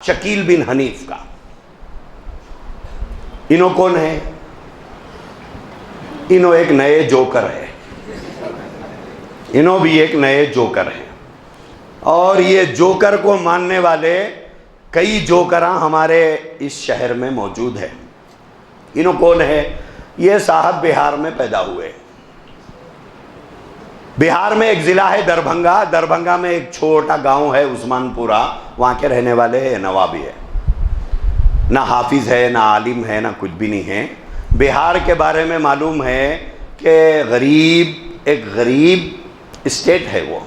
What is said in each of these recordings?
शकील बिन हनीफ का। इनो कौन है? इनो एक नए जोकर है। इनो भी एक नए जोकर है और ये जोकर को मानने वाले कई जोकरां हमारे इस शहर में मौजूद है। इनो कौन है? ये साहब बिहार में पैदा हुए। बिहार में एक ज़िला है दरभंगा, दरभंगा में एक छोटा गांव है उस्मानपुरा, वहाँ के रहने वाले हैं, नवाबी है। ना हाफिज़ है, ना आलिम है, ना कुछ भी नहीं है। बिहार के बारे में मालूम है कि एक गरीब स्टेट है वो,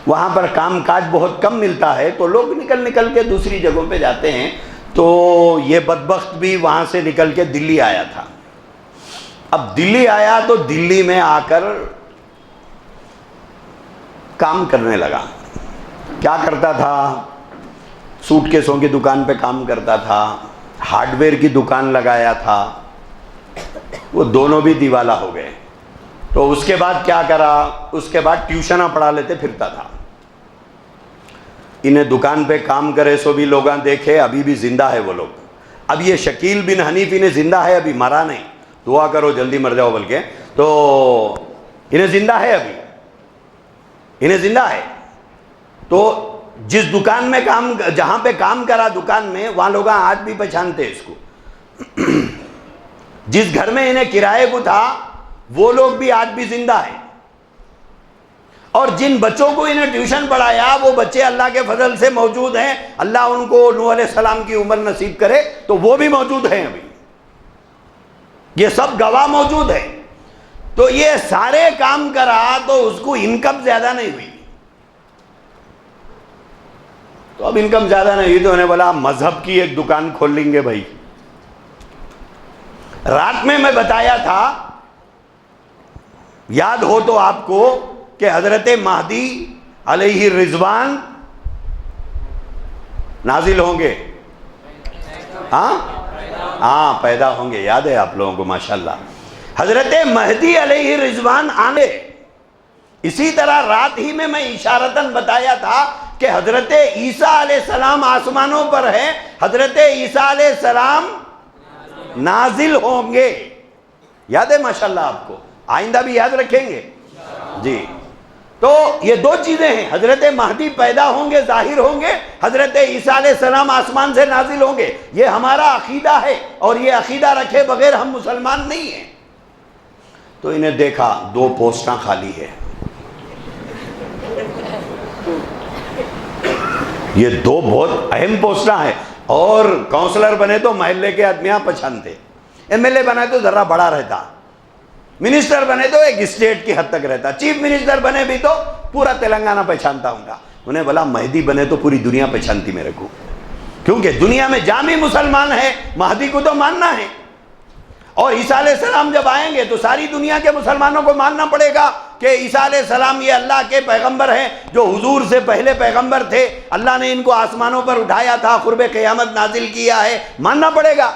वहाँ पर कामकाज बहुत कम मिलता है तो लोग निकल के दूसरी जगहों पे जाते हैं। तो ये बदबख्त भी वहाँ से निकल के दिल्ली आया था। अब दिल्ली आया तो दिल्ली में आकर काम करने लगा। क्या करता था? सूटकेसों की दुकान पे काम करता था, हार्डवेयर की दुकान लगाया था। वो दोनों भी दिवाला हो गए। तो उसके बाद क्या करा? उसके बाद ट्यूशना पढ़ा लेते फिरता था। इन्हें दुकान पे काम करे सो भी लोग देखे, अभी भी जिंदा है वो लोग। अब ये शकील बिन हनीफ इन्हें जिंदा है, अभी मरा नहीं। दुआ करो जल्दी मर जाओ बल्कि। तो इन्हें जिंदा है, अभी इन्हें जिंदा है। तो जिस दुकान में काम, जहां पे काम करा दुकान में, वहां लोग आज भी पहचानते इसको। जिस घर में इन्हें किराए को था वो लोग भी आज भी जिंदा है। और जिन बच्चों को इन्हें ट्यूशन पढ़ाया वो बच्चे अल्लाह के फजल से मौजूद हैं। अल्लाह उनको नूह अलैहिस्सलाम की उम्र नसीब करे तो वो भी मौजूद हैं। अभी ये सब गवाह मौजूद है। तो ये सारे काम करा तो उसको इनकम ज्यादा नहीं हुई। तो अब इनकम ज्यादा नहीं हुई तो उन्हें बोला मजहब की एक दुकान खोल लेंगे भाई। रात में मैं बताया था, याद हो तो आपको, कि हजरत महदी अलैहि रिजवान नाजिल होंगे। हाँ, पैदा होंगे। याद है आप लोगों को? माशाल्लाह। हजरत महदी अलैहि रिजवान आने। इसी तरह रात ही में मैं इशारतन बताया था कि हजरत ईसा अलैहिस्सलाम आसमानों पर है, हजरत ईसा अलैहिस्सलाम नाजिल होंगे। याद है माशाल्लाह आपको? आइंदा भी याद रखेंगे जी। तो ये दो चीजें हैं, हजरत महदी पैदा होंगे, जाहिर होंगे, हजरत ईसा अलैहिस्सलाम आसमान से नाजिल होंगे। ये हमारा अकीदा है और ये अकीदा रखे बगैर हम मुसलमान नहीं हैं। तो इन्हें देखा दो पोस्टां खाली है। ये दो बहुत अहम पोस्टां हैं और काउंसलर बने तो महल्ले के आदमियां पहचानते, एमएलए बने तो जरा बड़ा रहता, मिनिस्टर बने तो एक स्टेट की हद तक रहता, चीफ मिनिस्टर बने भी तो पूरा तेलंगाना पहचानता होगा। उन्हें बोला महदी बने तो पूरी दुनिया पहचानती मेरे को, क्योंकि दुनिया में जामी मुसलमान है, महदी को तो मानना है। और ईसा अलैहिस्सलाम जब आएंगे तो सारी दुनिया के मुसलमानों को मानना पड़ेगा कि ईसा अलैहिस्सलाम ये अल्लाह के पैगंबर हैं, जो हुजूर से पहले पैगंबर थे। अल्लाह ने इनको आसमानों पर उठाया था, कुर्बे क़यामत नाजिल किया है, मानना पड़ेगा।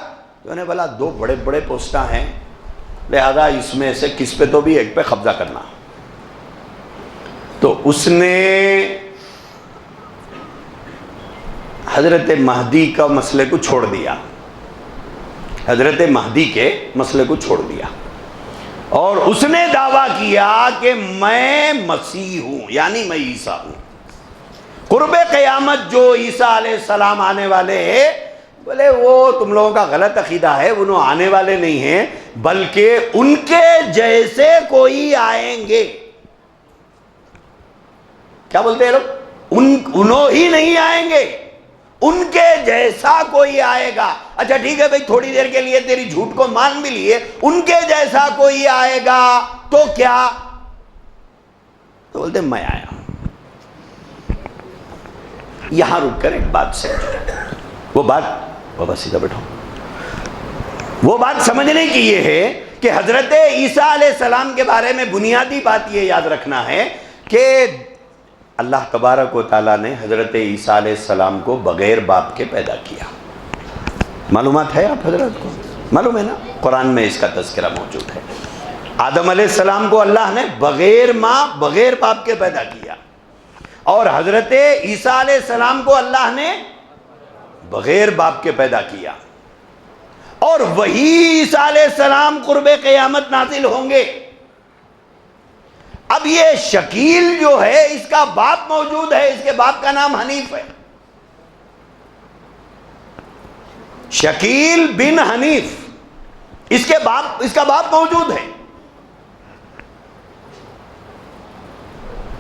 तो उन्हें बोला दो बड़े बड़े पोस्टा हैं, लिहाजा इसमें से किस पे तो भी एक पे कब्जा करना। तो उसने हजरत महदी का मसले को छोड़ दिया, हजरत महदी के मसले को छोड़ दिया और उसने दावा किया कि मैं मसीह हूं, यानी मैं ईसा हूं। कुर्बे क़यामत जो ईसा अलैहिस्सलाम आने वाले हैं, बोले वो तुम लोगों का गलत अकीदा है, उन्होंने आने वाले नहीं हैं, बल्कि उनके जैसे कोई आएंगे। क्या बोलते हैं लोग? उन्हों ही नहीं आएंगे, उनके जैसा कोई आएगा। अच्छा ठीक है भाई, थोड़ी देर के लिए तेरी झूठ को मान भी लिए, उनके जैसा कोई आएगा तो क्या? तो बोलते मैं आया। यहां रुककर एक बात समझो। वो बात, बाबा सीधा बैठो, वो बात समझने की ये है कि हजरत ईसा अलैहिस्सलाम के बारे में बुनियादी बात ये याद रखना है कि अल्लाह तबारक व तआला ने हजरत ईसा अलैहिस्सलाम को बगैर बाप के पैदा किया। मालूमात है आप हजरत को? मालूम है ना? कुरान में इसका तज़किरा मौजूद है। आदम अलैहिस्सलाम को अल्लाह ने बगैर माँ बगैर बाप के पैदा किया और हजरत ईसा अलैहिस्सलाम को अल्लाह ने बगैर बाप के पैदा किया, और वही ईसा अलैहिस्सलाम कुर्बे क़यामत नाजिल होंगे। अब ये शकील जो है इसका बाप मौजूद है, इसके बाप का नाम हनीफ है, शकील बिन हनीफ, इसका बाप मौजूद है।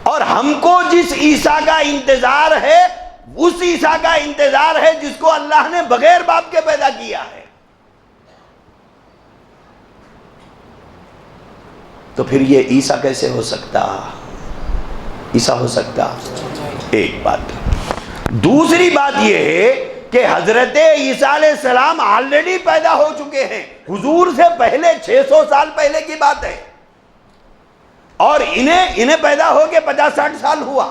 और हमको जिस ईसा का इंतजार है उस ईसा का इंतजार है जिसको अल्लाह ने बगैर बाप के पैदा किया है। तो फिर ये ईसा कैसे हो सकता? ईसा हो सकता? एक बात। दूसरी बात यह है कि हजरत ईसा अलैहिस्सलाम ऑलरेडी पैदा हो चुके हैं, हुजूर से पहले 600 साल पहले की बात है, और इन्हें पैदा होके 50-60 साल हुआ।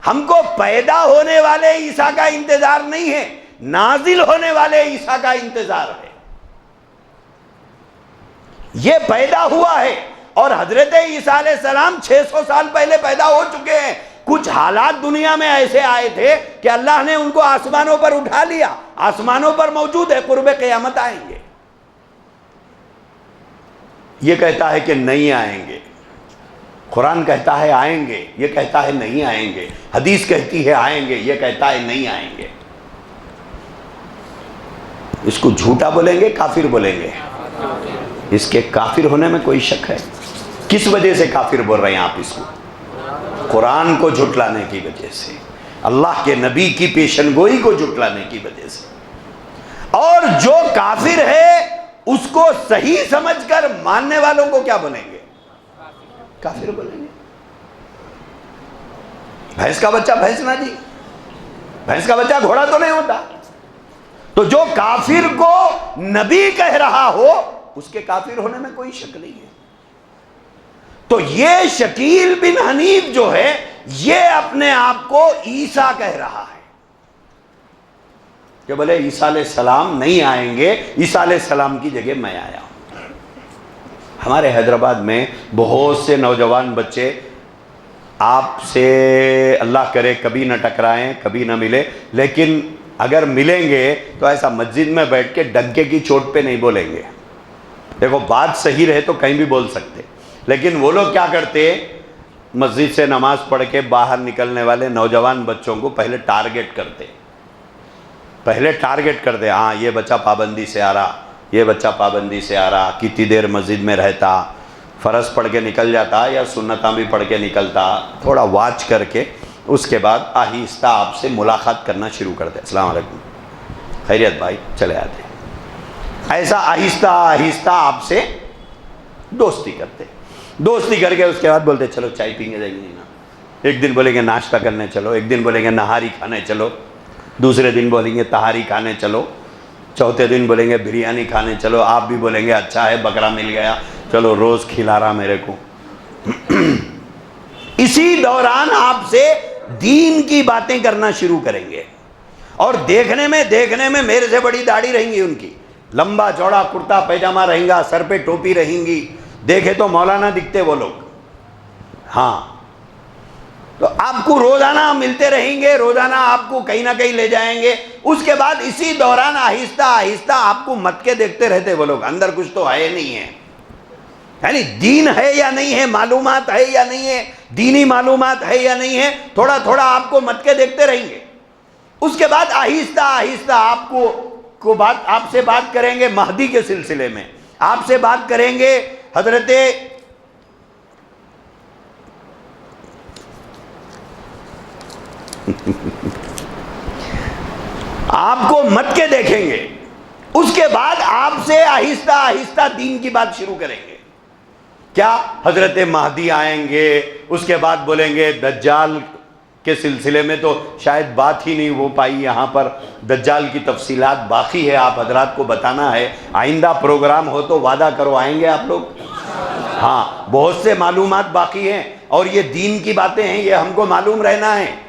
हमको पैदा होने वाले ईसा का इंतजार नहीं है, नाजिल होने वाले ईसा का इंतजार है। ये पैदा हुआ है और हजरत ईसा अलैहिस्सलाम 600 साल पहले पैदा हो चुके हैं। कुछ हालात दुनिया में ऐसे आए थे कि अल्लाह ने उनको आसमानों पर उठा लिया, आसमानों पर मौजूद है, कुर्बे क़यामत आएंगे। ये कहता है कि नहीं आएंगे, कुरान कहता है आएंगे, ये कहता है नहीं आएंगे, हदीस कहती है आएंगे, ये कहता है नहीं आएंगे। इसको झूठा बोलेंगे, काफिर बोलेंगे? इसके काफिर होने में कोई शक है? किस वजह से काफिर बोल रहे हैं आप इसको? कुरान को झुटलाने की वजह से, अल्लाह के नबी की पेशनगोई को झुटलाने की वजह से। और जो काफिर है उसको सही समझकर मानने वालों को क्या बोलेंगे? काफिर बोलेंगे। भैंस का बच्चा भैंस ना जी, भैंस का बच्चा घोड़ा तो नहीं होता। तो जो काफिर को नबी कह रहा हो उसके काफिर होने में कोई शक नहीं है। तो ये शकील बिन हनीफ जो है ये अपने आप को ईसा कह रहा है कि बोले ईसा अलैहिस्सलाम नहीं आएंगे, ईसा अलैहिस्सलाम की जगह मैं आया हूं। हमारे हैदराबाद में बहुत से नौजवान बच्चे आपसे अल्लाह करे कभी न टकराएं, कभी न मिले, लेकिन अगर मिलेंगे तो ऐसा मस्जिद में बैठ के डंके की चोट पे नहीं बोलेंगे। देखो बात सही रहे तो कहीं भी बोल सकते, लेकिन वो लोग क्या करते, मस्जिद से नमाज पढ़ के बाहर निकलने वाले नौजवान बच्चों को पहले टारगेट करते, हाँ ये बच्चा पाबंदी से आ रहा, ये बच्चा पाबंदी से आ रहा, कितनी देर मस्जिद में रहता, फ़र्ज पढ़ के निकल जाता या सुन्नता भी पढ़ के निकलता, थोड़ा वाच करके उसके बाद आहिस्ता आपसे मुलाकात करना शुरू कर दे, अस्सलाम वालेकुम, खैरियत भाई, चले आते। ऐसा आहिस्ता आहिस्ता आपसे दोस्ती करते, दोस्ती करके उसके बाद बोलते चलो चाय पीने जाएंगे ना, एक दिन बोलेंगे नाश्ता करने चलो, एक दिन बोलेंगे नहारी खाने चलो, दूसरे दिन बोलेंगे तहारी खाने चलो, चौथे दिन बोलेंगे बिरयानी खाने चलो, आप भी बोलेंगे अच्छा है बकरा मिल गया, चलो रोज़ खिला रहा मेरे को। इसी दौरान आपसे दीन की बातें करना शुरू करेंगे, और देखने में मेरे से बड़ी दाढ़ी रहेंगी उनकी, लंबा चौड़ा कुर्ता पैजामा रहेगा, सर पे टोपी रहेंगी, देखे तो मौलाना दिखते वो लोग। हाँ, तो आपको रोजाना मिलते रहेंगे, रोजाना आपको कहीं ना कहीं ले जाएंगे। उसके बाद इसी दौरान आहिस्ता आहिस्ता आपको मत के देखते रहते वो लोग, अंदर कुछ तो है नहीं है, यानी दीन है या नहीं है, मालूमात है या नहीं है, दीनी मालूमात है या नहीं है, थोड़ा थोड़ा आपको मत के देखते रहेंगे। उसके बाद आहिस्ता आहिस्ता आपसे बात करेंगे महदी के सिलसिले में, आपसे बात करेंगे हजरते आपको मत के देखेंगे। उसके बाद आपसे आहिस्ता आहिस्ता दीन की बात शुरू करेंगे। क्या हजरत महदी आएंगे, उसके बाद बोलेंगे दज्जाल के सिलसिले में तो शायद बात ही नहीं हो पाई, यहाँ पर दज्जाल की तफसीलात बाकी है, आप हजरात को बताना है, आइंदा प्रोग्राम हो तो वादा करो आएंगे आप लोग। हाँ, बहुत से मालूमात बाकी हैं और ये दीन की बातें हैं, ये हमको मालूम रहना है।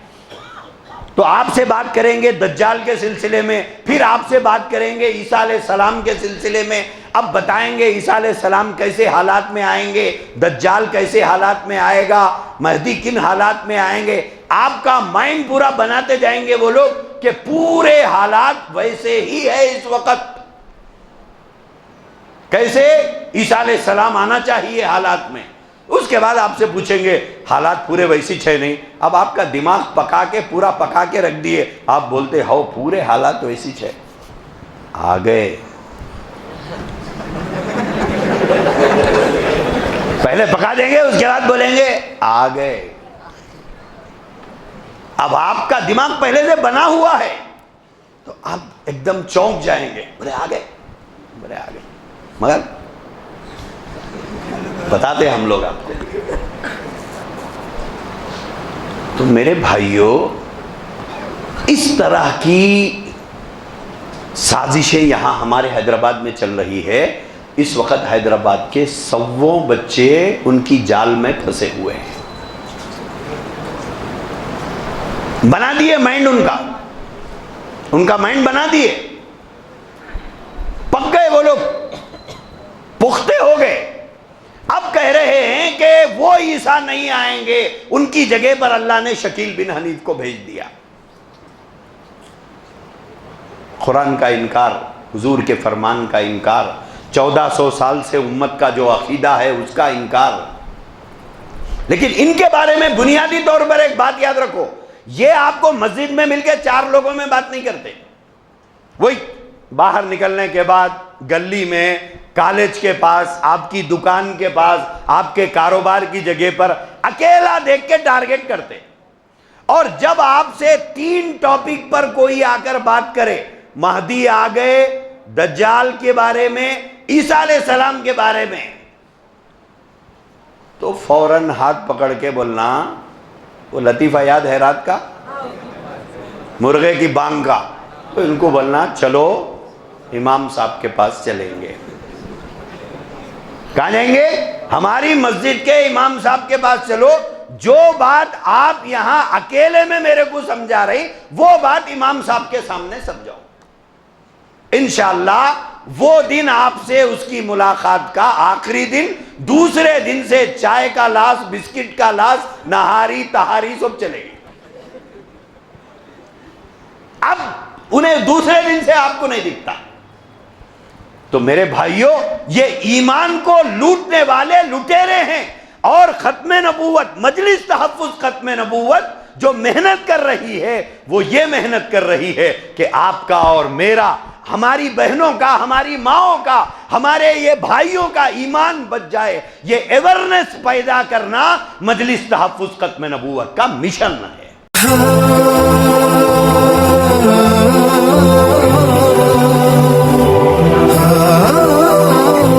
तो आपसे बात करेंगे दज्जाल के सिलसिले में, फिर आपसे बात करेंगे ईसा अलैहिस्सलाम के सिलसिले में। अब बताएंगे ईसा अलैहिस्सलाम कैसे हालात में आएंगे, दज्जाल कैसे हालात में आएगा, महदी किन हालात में आएंगे। आपका माइंड पूरा बनाते जाएंगे वो लोग कि पूरे हालात वैसे ही है इस वक्त। कैसे ईसा अलैहिस्सलाम आना चाहिए हालात में, उसके बाद आपसे पूछेंगे हालात पूरे वैसी छे नहीं। अब आपका दिमाग पका के पूरा पका के रख दिए, आप बोलते हो पूरे हालात वैसी छे। आ गए, पहले पका देंगे उसके बाद बोलेंगे आ गए। अब आपका दिमाग पहले से बना हुआ है तो आप एकदम चौंक जाएंगे, बोले आ गए, बोले आ गए। मगर बताते हम लोग आपको। तो मेरे भाइयों, इस तरह की साजिशें यहां हमारे हैदराबाद में चल रही है। इस वक्त हैदराबाद के 100 बच्चे उनकी जाल में फंसे हुए हैं। बना दिए माइंड उनका माइंड बना दिए, पक गए वो लोग, पुख्ते हो गए। अब कह रहे हैं कि वो ईसा नहीं आएंगे, उनकी जगह पर अल्लाह ने शकील बिन हनीफ को भेज दिया। कुरान का इनकार, हुजूर के फरमान का इनकार, 1400 साल से उम्मत का जो अकीदा है उसका इनकार। लेकिन इनके बारे में बुनियादी तौर पर एक बात याद रखो, ये आपको मस्जिद में मिलकर 4 लोगों में बात नहीं करते। वही बाहर निकलने के बाद गली में, कॉलेज के पास, आपकी दुकान के पास, आपके कारोबार की जगह पर अकेला देख के टारगेट करते। और जब आपसे 3 टॉपिक पर कोई आकर बात करे, महदी आ गए, दज्जाल के बारे में, ईसा अलैहिस्सलाम के बारे में, तो फौरन हाथ पकड़ के बोलना, वो लतीफा याद है रात का, मुर्गे की बांग का, तो इनको बोलना चलो इमाम साहब के पास चलेंगे। कहां जाएंगे? हमारी मस्जिद के इमाम साहब के पास चलो। जो बात आप यहां अकेले में मेरे को समझा रही, वो बात इमाम साहब के सामने समझाओ। इंशाअल्लाह वो दिन आपसे उसकी मुलाकात का आखिरी दिन, दूसरे दिन से चाय का लाश, बिस्किट का लाश, नहारी तहारी सब चलेगी। अब उन्हें दूसरे दिन से आपको नहीं दिखता। तो मेरे भाइयों, ये ईमान को लूटने वाले लुटेरे हैं। और खत्मे नबूवत, मजलिस तहफ्फुज खत्मे नबूवत जो मेहनत कर रही है, वो ये मेहनत कर रही है कि आपका और मेरा, हमारी बहनों का, हमारी माओं का, हमारे ये भाइयों का ईमान बच जाए। ये अवेयरनेस पैदा करना मजलिस तहफ्फुज खत्मे नबूवत का मिशन है।